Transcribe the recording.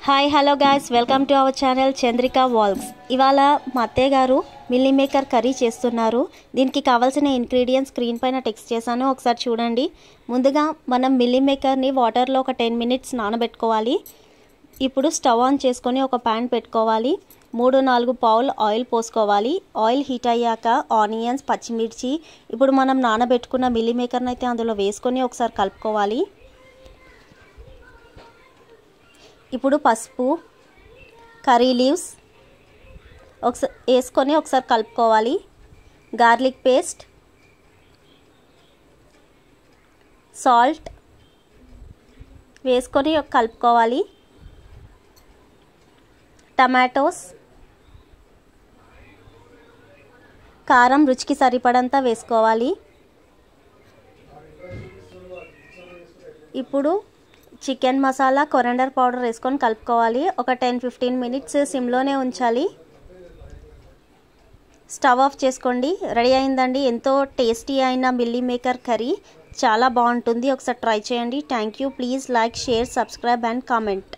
Hi hello guys, welcome to our channel Chandrika vlogs. ఇవాళ మా అత్తయ్య గారు మిల్లీ మేకర్ కర్రీ చేస్తున్నారు. దీనికి కావాల్సిన ఇంగ్రీడియంట్స్ స్క్రీన్ పైన టెక్స్ట్ చేశాను, ఒకసారి చూడండి. ముందుగా మనం మిల్లీ మేకర్ని వాటర్లో ఒక 10 మినిట్స్ నానబెట్టుకోవాలి. ఇప్పుడు స్టవ్ ఆన్ చేసుకొని ఒక ప్యాన్ పెట్టుకోవాలి. 3-4 పావులు ఆయిల్ పోసుకోవాలి. ఆయిల్ హీట్ అయ్యాక ఆనియన్స్, పచ్చిమిర్చి, ఇప్పుడు మనం నానబెట్టుకున్న మిల్లీ మేకర్ని అయితే అందులో వేసుకొని ఒకసారి కలుపుకోవాలి. ఇప్పుడు పసుపు, కర్రీ లీవ్స్ వేసుకొని ఒకసారి కలుపుకోవాలి. గార్లిక్ పేస్ట్, సాల్ట్ వేసుకొని కలుపుకోవాలి. టమాటోస్, కారం రుచికి సరిపడంత వేసుకోవాలి. ఇప్పుడు చికెన్ మసాలా, కొరియాండర్ పౌడర్ వేసుకొని కలుపుకోవాలి. ఒక 10-15 మినిట్స్ సిమ్లోనే ఉంచాలి. స్టవ్ ఆఫ్ చేసుకోండి. రెడీ అయిందండి ఎంతో టేస్టీ అయిన మిల్లీ మేకర్ కర్రీ. చాలా బాగుంటుంది, ఒకసారి ట్రై చేయండి. Thank you. Please like, share, subscribe and comment.